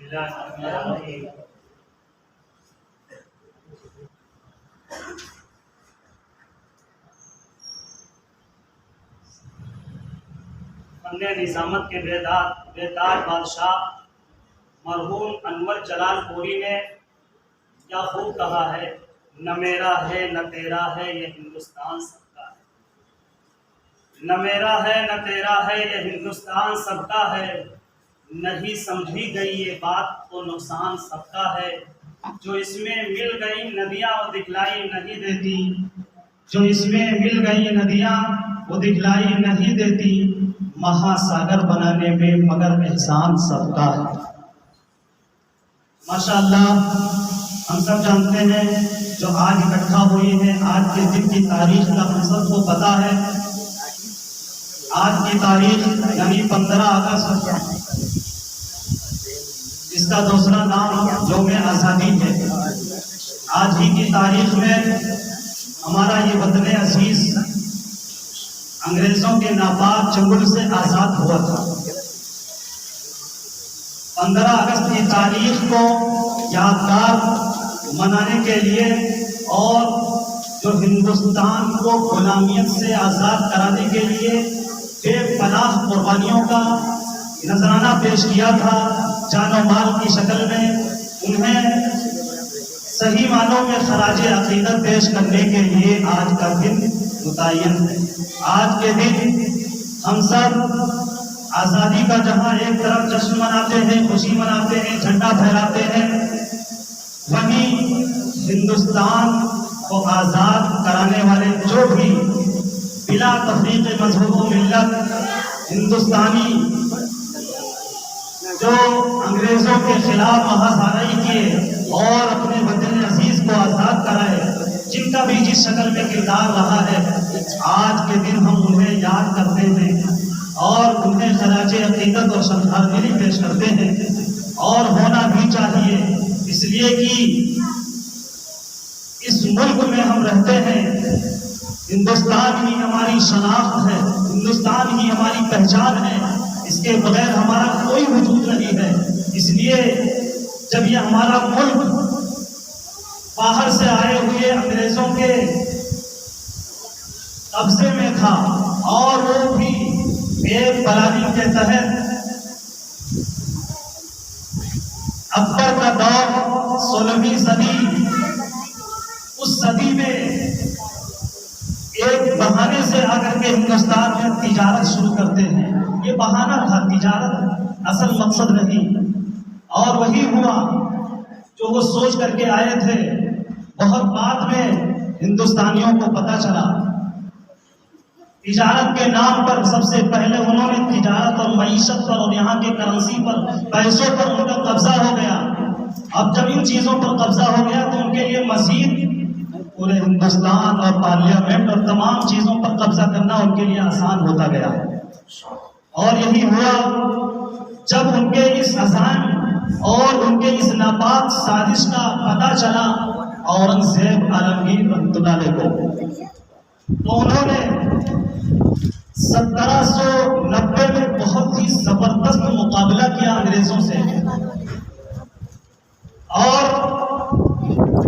فن نظامت کے بیدار بادشاہ مرحوم انور جلال پوری نے کیا خوب کہا ہے، نہ میرا ہے نہ تیرا ہے یہ ہندوستان سب کا ہے، نہ میرا ہے نہ تیرا ہے یہ ہندوستان سب کا ہے، نہیں سمجھی گئی یہ بات تو نقصان سب کا ہے، جو اس میں مل گئی ندیاں وہ دکھلائی نہیں دیتی، جو اس میں مل گئی ندیاں وہ دکھلائی نہیں دیتی، مہا ساگر بنانے میں مگر احسان سب کا ہے۔ ماشاءاللہ ہم سب جانتے ہیں جو آج اکٹھا ہوئی ہیں، آج کے دن کی تاریخ کا ہم سب کو پتا ہے۔ آج کی تاریخ یعنی 15 اگست، اس کا دوسرا نام یوم آزادی ہے۔ آج ہی کی تاریخ میں ہمارا یہ وطن عزیز انگریزوں کے ناپاک چنگل سے آزاد ہوا تھا۔ 15 اگست کی تاریخ کو یادگار منانے کے لیے اور جو ہندوستان کو غلامیت سے آزاد کرانے کے لیے بے پناہ قربانیوں کا نذرانہ پیش کیا تھا جان و مال کی شکل میں، انہیں صحیح معنوں میں خراج عقیدت پیش کرنے کے لیے آج کا دن متعین ہے۔ آج کے دن ہم سب آزادی کا جہاں ایک طرف جشن مناتے ہیں، خوشی مناتے ہیں، جھنڈا پھہراتے ہیں، وہیں ہندوستان کو آزاد کرانے والے جو بھی بلا تفریق مذہب و ملت ہندوستانی جو انگریزوں کے خلاف مہاسارائی کیے اور اپنے وطن عزیز کو آزاد کرائے، جن کا بھی جس شکل میں کردار رہا ہے، آج کے دن ہم انہیں یاد کرتے ہیں اور انہیں خراج عقیدت اور شرمندگی پیش کرتے ہیں، اور ہونا بھی چاہیے، اس لیے کہ اس ملک میں ہم رہتے ہیں، ہندوستان ہی ہماری شناخت ہے، ہندوستان ہی ہماری پہچان ہے، اس کے بغیر ہمارا کوئی وجود نہیں ہے۔ اس لیے جب یہ ہمارا ملک باہر سے آئے ہوئے انگریزوں کے قبضے میں تھا اور وہ بھی ایک پلاننگ کے تحت، اکبر کا دور 16ویں صدی، اس صدی میں ایک بہانے سے آ کر کے ہندوستان میں تجارت شروع کرتے ہیں۔ یہ بہانہ تھا، تجارت اصل مقصد نہیں، اور وہی ہوا جو وہ سوچ کر کے آئے تھے۔ بہت بعد میں ہندوستانیوں کو پتا چلا، تجارت کے نام پر سب سے پہلے انہوں نے تجارت اور معیشت پر اور یہاں کے کرنسی پر، پیسوں پر ان کا قبضہ ہو گیا۔ اب جب ان چیزوں پر قبضہ ہو گیا تو ان کے لیے مزید پورے ہندوستان اور پارلیمنٹ اور تمام چیزوں پر قبضہ کرنا ان کے لیے آسان ہوتا گیا۔ اور یہی ہوا جب ان کے اس عزم اور ان کے اس ناپاک سازش کا پتہ چلا اورنگزیب عالمگیر رحمۃ اللہ علیہ کو، تو انہوں نے 1790 میں بہت ہی زبردست مقابلہ کیا انگریزوں سے، اور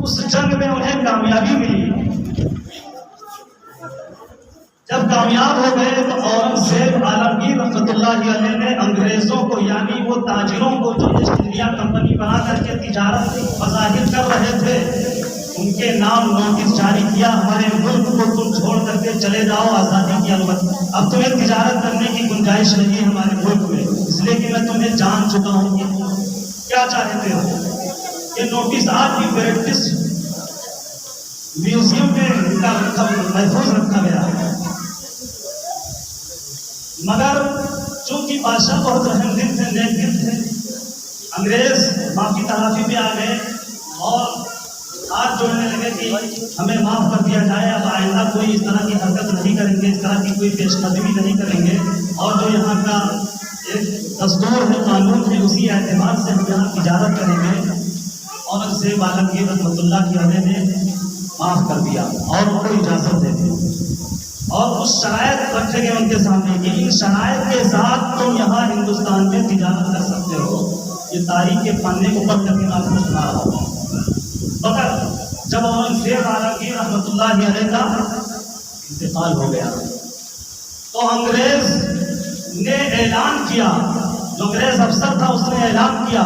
اس جنگ میں انہیں کامیابی ملی۔ جب کامیاب ہو گئے تو اورنگزیب عالمگیر رحمۃ اللہ علیہ نے انگریزوں کو، یعنی وہ تاجروں کو جو ایسٹ انڈیا کمپنی بنا کر کے تجارت مظاہر کر رہے تھے، ان کے نام نوٹس جاری کیا، ہمارے ملک کو تم چھوڑ کر کے چلے جاؤ، آزادی کی علامت، اب تمہیں تجارت کرنے کی گنجائش نہیں ہے ہمارے ملک میں، اس لیے کہ میں تمہیں جان چکا ہوں کہ کیا چاہتے ہو۔ یہ نوٹس آج بھی برٹش میوزیم میں محفوظ رکھا گیا ہے۔ مگر چونکہ بادشاہ بہت رحم دل تھے، نیک دل تھے، انگریز معافی تلافی پہ آ گئے اور ہاتھ جوڑنے لگے کہ ہمیں معاف کر دیا جائے، اب آئندہ کوئی اس طرح کی حرکت نہیں کریں گے، اس طرح کی کوئی پیش قدمی نہیں کریں گے، اور جو یہاں کا ایک دستور ہے، قانون ہے، اسی اعتبار سے ہم یہاں تجارت کریں گے۔ اورنگزیب عالمگیر رحمۃ اللہ علیہ نے معاف کر دیا اور ان کو اجازت دے دی، اور کچھ شرائط رکھے گئے ان کے سامنے کہ ان شرائط کے ساتھ تم یہاں ہندوستان میں تجارت کر سکتے ہو۔ یہ تاریخ کے پنے کو پڑھ کر کے آپ کو سنا رہا ہوں. مگر جب اورنگزیب عالمگیر رحمۃ اللہ علیہ کا انتقال ہو گیا تو انگریز نے اعلان کیا، جو انگریز افسر تھا اس نے اعلان کیا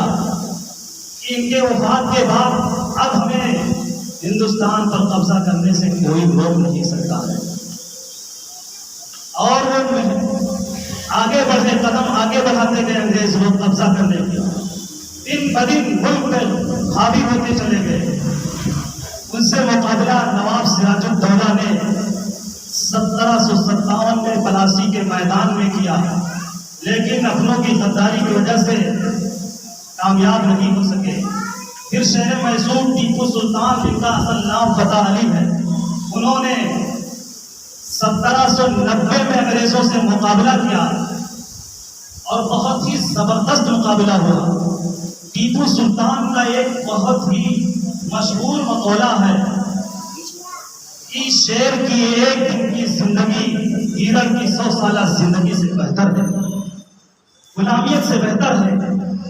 کہ ان کے وفات کے بعد اب ہمیں ہندوستان پر قبضہ کرنے سے کوئی روک نہیں سکتا ہے. اور وہ آگے بڑھے، قدم آگے بڑھاتے گئے انگریز لوگ قبضہ کرنے کے، دن بدن ملک میں حاوی ہوتے چلے گئے. ان سے مقابلہ نواب سراج الدولہ نے 1757 میں پلاسی کے میدان میں کیا، لیکن اپنوں کی غداری کی وجہ سے کامیاب نہیں ہو سکے. پھر شہر میسور ٹیپو سلطان، جن کا اصل نام فتح علی ہے، انہوں نے 1790 میں انگریزوں سے مقابلہ کیا اور بہت ہی زبردست مقابلہ ہوا. ٹیپو سلطان کا ایک بہت ہی مشہور مقولہ ہے کہ شیر کی ایک دن کی زندگی ہیرن کی 100 سالہ زندگی سے بہتر ہے، غلامیت سے بہتر ہے،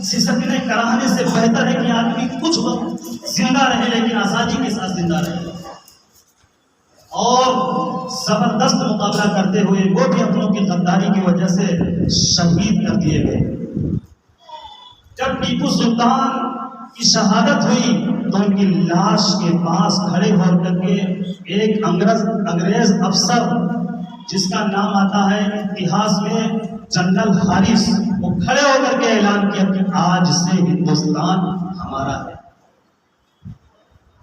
سیاستیں کرانے سے بہتر ہے کہ آدمی کچھ وقت زندہ رہے لیکن آزادی کے ساتھ زندہ رہے. اور زبردست مقابلہ کرتے ہوئے وہ بھی اپنوں کی غداری کی وجہ سے شہید کر دیے گئے. جب ٹیپو سلطان کی شہادت ہوئی تو ان کی لاش کے پاس کھڑے ہو کر کے ایک انگریز افسر جس کا نام آتا ہے اتہاس میں جنرل حارث، وہ کھڑے ہو کر کے اعلان کیا کہ آج سے ہندوستان ہمارا ہے.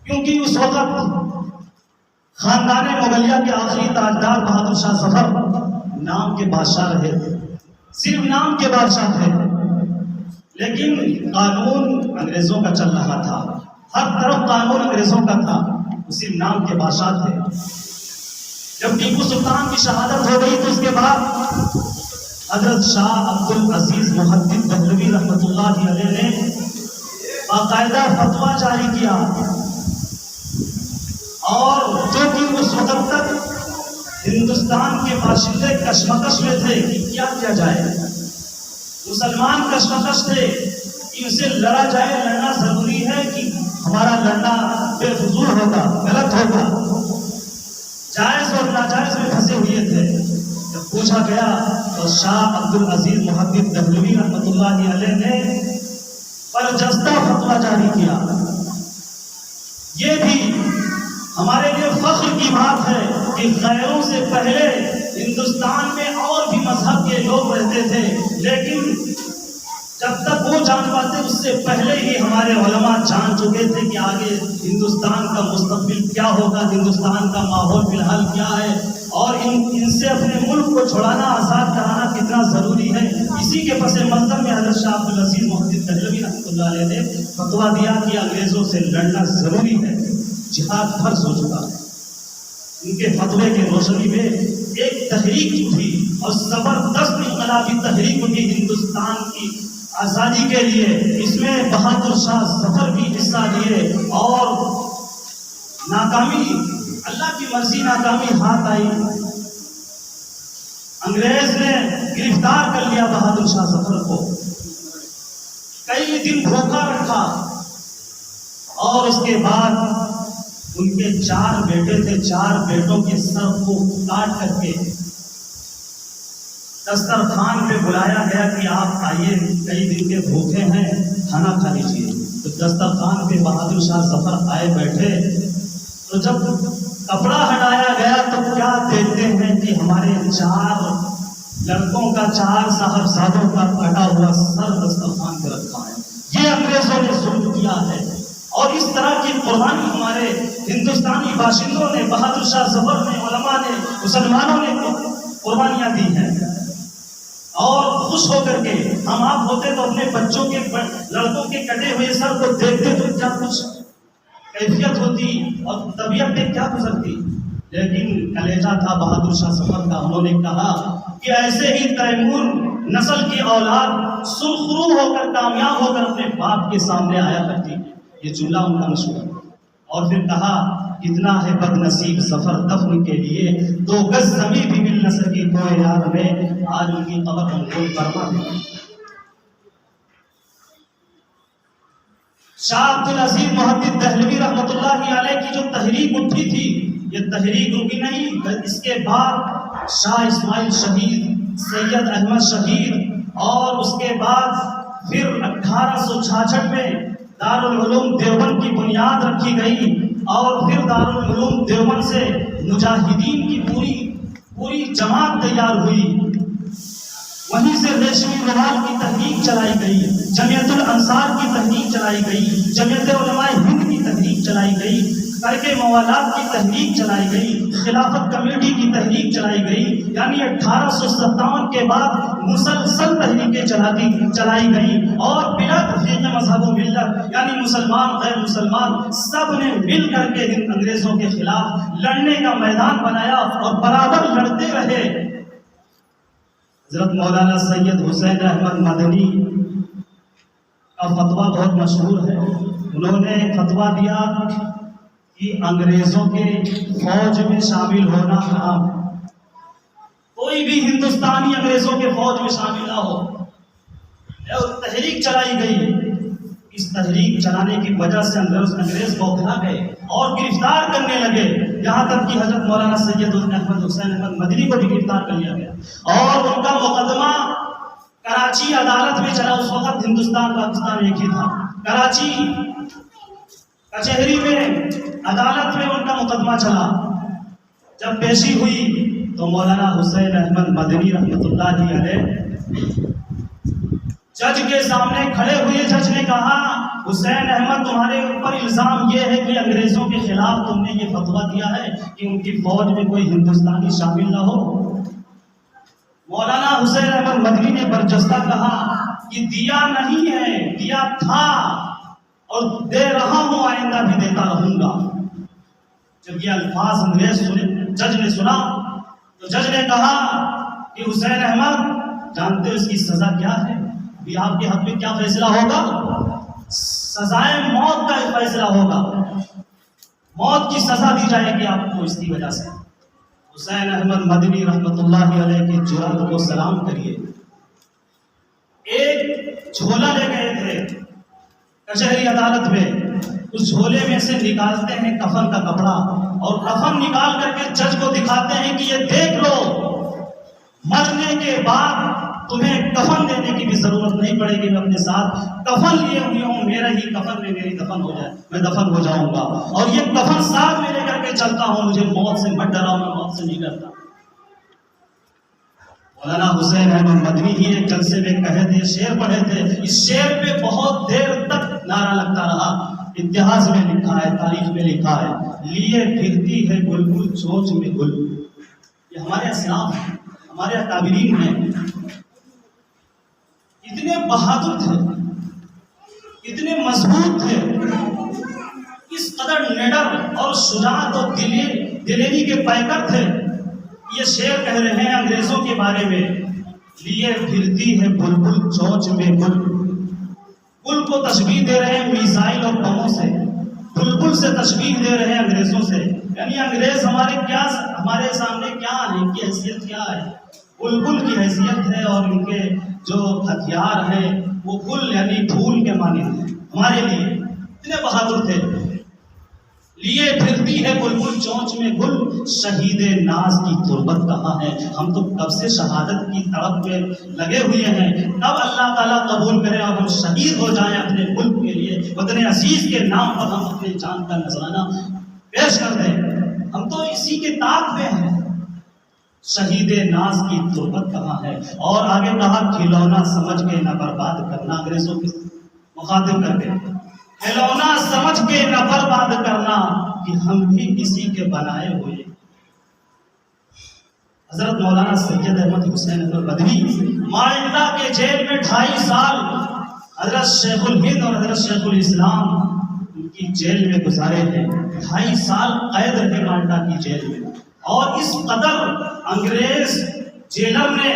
کیونکہ اس وقت خاندان مغلیہ کے آخری تاجدار بہادر شاہ ظفر نام کے بادشاہ رہے تھے، صرف نام کے بادشاہ تھے، لیکن قانون انگریزوں کا چل رہا تھا، ہر طرف قانون انگریزوں کا تھا، وہ صرف نام کے بادشاہ تھے. جب ٹیپو سلطان کی شہادت ہو گئی تو اس کے بعد حضرت شاہ عبد العزیز محدث دہلوی رحمۃ اللہ علیہ نے باقاعدہ فتویٰ جاری کیا، اور جو کہ اس وقت تک ہندوستان کے باشندے کشمکش میں تھے کہ کیا کیا جائے. مسلمان کشمکش تھے کہ اسے لڑا جائے، لڑنا ضروری ہے کہ ہمارا لڑنا بے فضول ہوگا، غلط ہوگا، جائز اور ناجائز میں پھنسے ہوئے تھے. جب پوچھا گیا تو شاہ عبد العزیز محدث دہلوی رحمۃ اللہ علیہ نے برجستہ فتویٰ جاری کیا. یہ بھی ہمارے لیے فخر کی بات ہے کہ غیروں سے پہلے ہندوستان میں اور بھی مذہب کے لوگ رہتے تھے، لیکن جب تک وہ جان پاتے اس سے پہلے ہی ہمارے علماء جان چکے تھے کہ آگے ہندوستان کا مستقبل کیا ہوگا، ہندوستان کا ماحول فی الحال کیا ہے، اور ان سے اپنے ملک کو چھڑانا، آزاد کرانا کتنا ضروری ہے. اسی کے پس منظر میں حضرت شاہ عبد العزیز محدث دہلوی رحمۃ اللہ علیہ نے فتویٰ دیا کہ انگریزوں سے لڑنا ضروری ہے، جہاد فرض ہو چکا ہے. ان کے فتوے کے روشنی میں ایک تحریک اٹھی اور زبردست انقلابی تحریک اٹھی ہندوستان کی آزادی کے لیے. اس میں بہادر شاہ ظفر بھی حصہ لیے اور ناکامی، اللہ کی مرضی، ناکامی ہاتھ آئی. انگریز نے گرفتار کر لیا بہادر شاہ ظفر کو، کئی دن بھوکا رکھا، اور اس کے بعد ان کے 4 بیٹے تھے، 4 بیٹوں کے سر کو کاٹ کر کے دسترخوان پہ بلایا گیا کہ آپ آئیے، کئی دن کے بھوکے ہیں، کھانا کھا لیجیے. تو دسترخوان پہ بہادر شاہ ظفر آئے بیٹھے، تو جب کپڑا ہٹایا گیا تو کیا دیکھتے ہیں کہ ہمارے 4 لڑکوں کا، 4 صاحبزادوں کا کٹا ہوا سر دسترخوان پہ رکھا ہے. یہ انگریزوں نے ظلم کیا ہے، اور اس طرح کی قربانی ہمارے ہندوستانی باشندوں نے، بہادر شاہ ظفر نے، علماء نے، مسلمانوں نے قربانیاں دی ہیں. اور خوش ہو کر کے ہم آپ ہوتے تو اپنے بچوں کے، لڑکوں کے کٹے ہوئے سر کو دیکھتے تو کیا کچھ کیفیت ہوتی اور طبیعت میں کیا گزرتی. لیکن کلیجہ تھا بہادر شاہ ظفر کا. انہوں نے کہا کہ ایسے ہی تیمور نسل کی اولاد سرخرو ہو کر، کامیاب ہو کر اپنے باپ کے سامنے آیا کرتی. یہ جملہ ان کا مشہور. اور پھر کہا کتنا ہے بد نصیب ظفر دفن کے لیے، 2 گز زمین بھی مل نہ سکی کوئے یار میں، آج ان کی قبر منظور فرما دے. شاہ عبد العزیز محدث دہلوی رحمۃ اللہ علیہ کی جو تحریک اٹھی تھی، یہ تحریک رکی نہیں، اس کے بعد شاہ اسماعیل شہید، سید احمد شہید، اور اس کے بعد پھر 1866 میں دارالعلوم دیوبند کی بنیاد رکھی گئی، اور پھر دارالعلوم دیوبند سے مجاہدین کی پوری جماعت تیار ہوئی۔ وہیں سے ریشمی روال کی تحریک چلائی گئی، جمعیت الانصار کی تحریک چلائی گئی، جمعیت علماء ہند کی تحریک چلائی گئی، ترک موالات کی تحریک چلائی گئی، خلافت کمیٹی کی تحریک چلائی گئی، یعنی 1857 کے بعد مسلسل تحریکیں چلائی گئی، اور بلا تفریق مذہب و ملت، یعنی مسلمان غیر مسلمان سب نے مل کر کے انگریزوں کے خلاف لڑنے کا میدان بنایا اور برابر لڑتے رہے۔ حضرت مولانا سید حسین احمد مدنی کا فتویٰ بہت مشہور ہے۔ انہوں نے فتویٰ دیا کہ انگریزوں کے فوج میں شامل ہونا حرام، کوئی بھی ہندوستانی انگریزوں کے فوج میں شامل نہ ہو۔ تحریک چلائی گئی، اس تحریک چلانے کی وجہ سے انگریز بوکھلا گئے اور گرفتار کرنے لگے، یہاں تک کہ حضرت مولانا سید احمد حسین احمد مدنی کو بھی گرفتار کر لیا گیا، اور ان کا مقدمہ کراچی عدالت میں چلا۔ اس وقت ہندوستان پاکستان ایک ہی تھا۔ کراچی کچہری میں عدالت میں ان کا مقدمہ چلا۔ جب پیشی ہوئی تو مولانا حسین احمد مدنی رحمۃ اللہ علیہ جج کے سامنے کھڑے ہوئے۔ جج نے کہا، حسین احمد تمہارے اوپر الزام یہ ہے کہ انگریزوں کے خلاف تم نے یہ فتویٰ دیا ہے کہ ان کی فوج میں کوئی ہندوستانی شامل نہ ہو۔ مولانا حسین احمد مدنی نے برجستہ کہا کہ دیا نہیں ہے، دیا تھا اور دے رہا ہوں، آئندہ بھی دیتا رہوں گا۔ جب یہ الفاظ انگریز سنے، جج نے سنا تو جج نے کہا کہ حسین احمد جانتے ہو اس کی سزا کیا ہے؟ ابھی آپ کے حق میں کیا فیصلہ ہوگا؟ سزائے موت کا فیصلہ ہوگا، موت کی سزا دی جائے گی آپ کو اس کی وجہ سے۔ حسین احمد مدنی رحمۃ اللہ علیہ کی جرأت کو سلام کریے۔ ایک جھولا لے گئے تھے کچہری عدالت میں، اس جھولے میں سے نکالتے ہیں کفن کا کپڑا، اور کفن نکال کر کے جج کو دکھاتے ہیں کہ یہ دیکھ لو، مرنے کے بعد تمہیں کفن دینے کی بھی ضرورت نہیں پڑے گی، میں اپنے ساتھ کفن لیے ہوئی ہوں، میرا ہی کفن میں میری دفن ہو جائے، میں دفن ہو جاؤں گا، اور یہ کفن ساتھ میں لے کر کے چلتا ہوں، مجھے موت سے مت ڈراؤ، میں موت سے نہیں ڈرتا۔ مولانا حسین احمد مدنی ہی ایک جلسے میں کہے تھے، شعر پڑھے تھے، اس شعر پہ بہت دیر تک نعرہ لگتا رہا۔ اتہاس میں لکھا ہے، تاریخ میں لکھا ہے، لیے پھرتی ہے بلبل چونچ میں گل۔ یہ ہمارے اسلاف ہیں، ہمارے اکابرین ہیں، اتنے بہادر تھے، اتنے مضبوط تھے، اس قدر نڈر اور شجاعت اور دلیری کے پیکر تھے۔ یہ شعر کہہ رہے ہیں انگریزوں کے بارے میں، لیے پھرتی ہے بلبل چونچ میں گل۔ گل کو تشبیہ دے رہے ہیں میزائل اور بموں سے، بلبل سے تشبیہ دے رہے ہیں انگریزوں سے، یعنی انگریز ہمارے سامنے کیا ہے، ان کی حیثیت کیا ہے؟ بلبل کی حیثیت ہے، اور ان کے جو ہتھیار ہیں وہ گل یعنی پھول کے مانند ہیں ہمارے لیے، اتنے بہادر تھے۔ لیے پھرتی ہے بلبل چونچ میں گل، شہید ناز کی تربت کہاں ہے؟ ہم تو کب سے شہادت کی تڑپ میں لگے ہوئے ہیں، کب اللہ تعالیٰ قبول کرے اور ہم شہید ہو جائیں اپنے ملک کے لیے، وطن عزیز کے نام پر ہم اپنے جان کا نذرانہ پیش کر دیں، ہم تو اسی کے طاق میں ہیں۔ شہید ناز کی تربت کہاں ہے؟ اور آگے کہا، کھلونا سمجھ کے نہ برباد کرنا، انگریزوں کی مخاطب کر کے، کھلونا سمجھ کے نہ برباد کرنا کہ ہم بھی کسی کے بنائے ہوئے۔ حضرت مولانا سید احمد حسین احمد مدنی مالٹا کے جیل میں 2.5 سال حضرت شیخ الہند اور حضرت شیخ الاسلام ان کی جیل میں گزارے ہیں، 2.5 سال قید رہے مالٹا کی جیل میں، اور اس قدر انگریز جیلر نے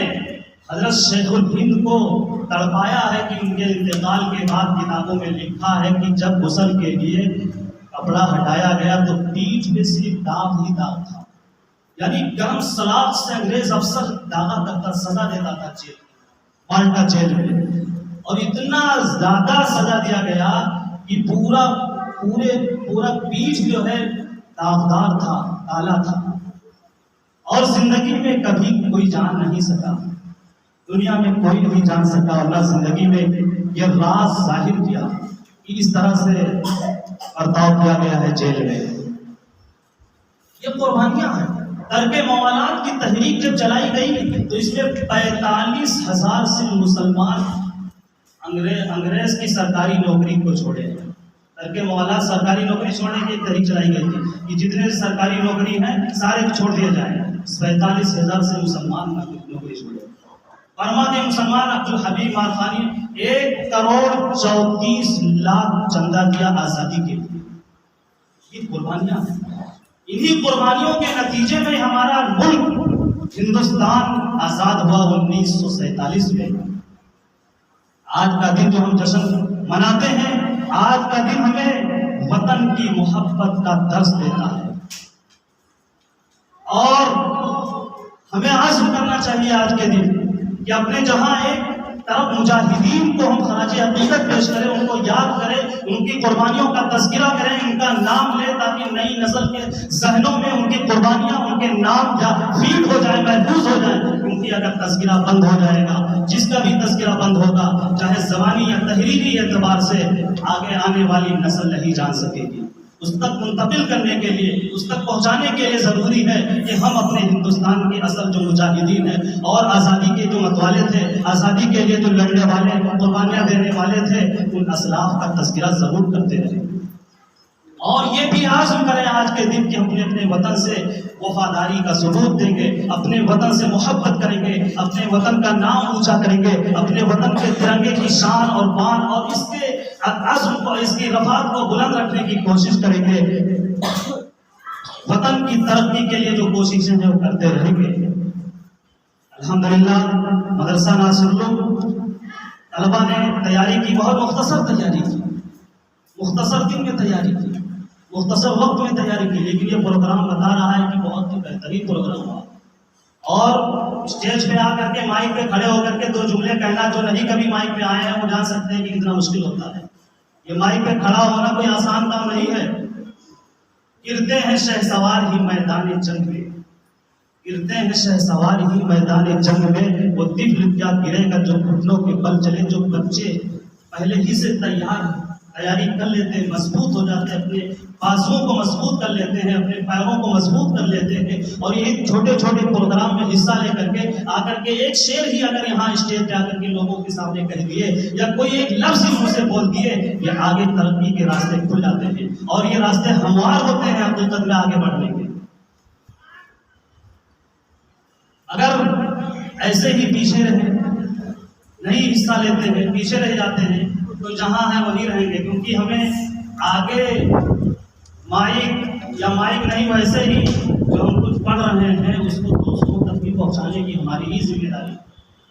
حضرت شیخ الہند کو تڑپایا ہے کہ ان کے انتقال کے بعد کتابوں میں لکھا ہے کہ جب غسل کے لیے کپڑا ہٹایا گیا تو پیٹھ میں صرف داغ ہی داغ تھا، یعنی گرم سلاخ سے انگریز افسر داغا کرتا، سزا دیتا تھا جیل مالٹا جیل میں، اور اتنا زیادہ سزا دیا گیا کہ پورا پیٹھ جو ہے داغدار تھا، کالا تھا، اور زندگی میں کبھی کوئی جان نہیں سکا، دنیا میں کوئی نہیں جان سکا، اللہ زندگی میں یہ راز ظاہر کیا کہ اس طرح سے برتاؤ کیا گیا ہے جیل میں۔ یہ قربانیاں ہیں۔ ترک موالات کی تحریک جب چلائی گئی تو اس میں 45,000 سے مسلمان انگریز کی سرکاری نوکری کو چھوڑے۔ ترک موالات سرکاری نوکری چھوڑنے کی ایک تحریک چلائی گئی تھی کہ جتنے سرکاری نوکری ہیں سارے چھوڑ دیے جائیں۔ 45,000 سے مسلمان نوکری چھوڑے۔ برما کے مسلمان عبدالحبیب مارخانی 1,34,00,000 چندہ دیا آزادی کے لیے۔ یہ قربانیاں ہیں۔ انہی قربانیوں کے نتیجے میں ہمارا ملک ہندوستان آزاد ہوا 1947 میں۔ آج کا دن جو ہم جشن مناتے ہیں، آج کا دن ہمیں وطن کی محبت کا درس دیتا ہے، اور ہمیں عزم کرنا چاہیے آج کے دن کہ اپنے جہاں ایک طرف مجاہدین کو ہم خراج عقیدت پیش کریں، ان کو یاد کریں، ان کی قربانیوں کا تذکرہ کریں، ان کا نام لیں، تاکہ نئی نسل کے ذہنوں میں ان کی قربانیاں، ان کے نام فیڈ ہو جائیں، محفوظ ہو جائیں۔ کیونکہ اگر تذکرہ بند ہو جائے گا، جس کا بھی تذکرہ بند ہوگا، چاہے زبانی یا تحریری اعتبار سے، آگے آنے والی نسل نہیں جان سکے گی۔ اس تک منتقل کرنے کے لیے، اس تک پہنچانے کے لیے ضروری ہے کہ ہم اپنے ہندوستان کے اصل جو مجاہدین ہیں اور آزادی کے جو متوالے تھے، آزادی کے لیے جو لڑنے والے، قربانیاں دینے والے تھے، ان اسلاف کا تذکرہ ضرور کرتے رہیں، اور یہ بھی عزم کریں آج کے دن کہ ہم اپنے وطن سے وفاداری کا ثبوت دیں گے، اپنے وطن سے محبت کریں گے، اپنے وطن کا نام اونچا کریں گے، اپنے وطن کے ترنگے کی شان اور بان اور اس کے عزم کو، اس کی رفعت کو بلند رکھنے کی کوشش کریں گے، وطن کی ترقی کے لیے جو کوششیں ہیں وہ کرتے رہیں گے۔ الحمدللہ مدرسہ ناصرالعلوم طلبہ نے تیاری کی، بہت مختصر تیاری کی، مختصر دن میں تیاری کی، مختصر وقت میں تیاری کی، لیکن یہ پروگرام بتا رہا ہے کہ بہت ہی بہترین پروگرام ہوا۔ اور اسٹیج پہ آ کر کے، مائک پہ کھڑے ہو کر کے 2 جملے کہنا، جو نہیں کبھی مائک پہ آئے ہیں وہ جان سکتے ہیں کہ کتنا مشکل ہوتا ہے۔ یہ مائک پہ کھڑا ہونا کوئی آسان کام نہیں ہے۔ گرتے ہیں شہسوار ہی میدان جنگ میں، گرتے ہیں شہسوار ہی میدان جنگ میں، وہ طفل کیا گرے گا جو گھٹنوں کے بل چلے، جو بچے پہلے ہی سے تیاری کر لیتے ہیں، مضبوط ہو جاتے ہیں، اپنے بازوؤں کو مضبوط کر لیتے ہیں، اپنے پیروں کو مضبوط کر لیتے ہیں، اور یہ چھوٹے چھوٹے پروگرام میں حصہ لے کر کے آ کر کے ایک شعر ہی اگر یہاں اسٹیج پہ آ کر کے لوگوں کے سامنے کہہ دیے، یا کوئی ایک لفظ ہی منہ سے بول دیے، یہ آگے ترقی کے راستے کھل جاتے ہیں، اور یہ راستے ہموار ہوتے ہیں حقیقت میں آگے بڑھنے کے۔ اگر ایسے ہی پیچھے رہے، نہیں حصہ لیتے ہیں، پیچھے رہ جاتے ہیں، تو جہاں ہیں وہیں رہیں گے، کیونکہ ہمیں آگے مائک نہیں، ویسے ہی جو ہم کچھ پڑھ رہے ہیں اس کو دوسروں تک بھی پہنچانے کی ہماری ہی ذمہ داری،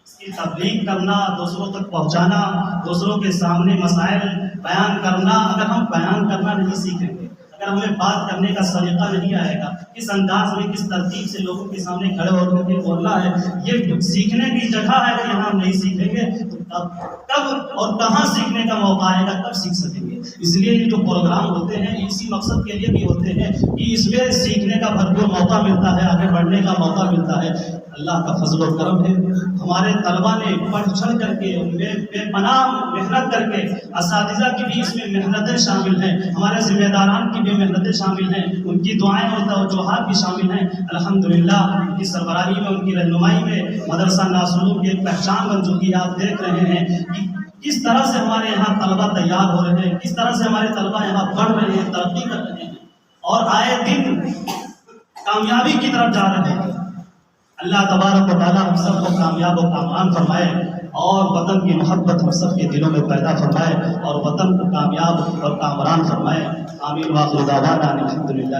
اس کی تبلیغ کرنا، دوسروں تک پہنچانا، دوسروں کے سامنے مسائل بیان کرنا۔ اگر ہم بیان کرنا نہیں سیکھیں گے، اگر ہمیں بات کرنے کا سلیقہ نہیں آئے گا، کس انداز میں، کس ترتیب سے لوگوں کے سامنے کھڑے ہو کر کے بولنا ہے، یہ سیکھنے کی جگہ ہے۔ اگر یہاں ہم نہیں سیکھیں گے تو کب اور کہاں سیکھنے کا موقع آئے گا، کب سیکھ سکیں گے؟ اس لیے یہ جو پروگرام ہوتے ہیں اسی مقصد کے لیے بھی ہوتے ہیں کہ اس میں سیکھنے کا بھرپور موقع ملتا ہے، آگے بڑھنے کا موقع ملتا ہے۔ اللہ کا فضل و کرم ہے، ہمارے طلبہ نے بڑھ چڑھ کر کے، بے پناہ محنت کر کے، اساتذہ کی بھی اس میں محنتیں شامل ہیں، ہمارے ذمہ داران کی بھی محنتیں شامل ہیں، ان کی دعائیں اور توجہات بھی شامل ہیں۔ الحمدللہ ان کی سربراہی میں، ان کی رہنمائی میں مدرسہ ناصرالعلوم کی ایک پہچان بن چکی ہے۔ آپ دیکھ رہے ہیں کہ کس طرح سے ہمارے یہاں طلبہ تیار ہو رہے ہیں، کس طرح سے ہمارے طلبہ یہاں بڑھ رہے ہیں، ترقی کر رہے ہیں، اور آئے دن کامیابی کی طرف جا رہے ہیں۔ اللہ تبارک و تعالیٰ ہم سب کو کامیاب و کامران فرمائے، اور وطن کی محبت ہم سب کے دلوں میں پیدا فرمائے، اور وطن کو کامیاب اور کامران فرمائے۔ آمین۔ وآخر دعوانا الحمدللہ۔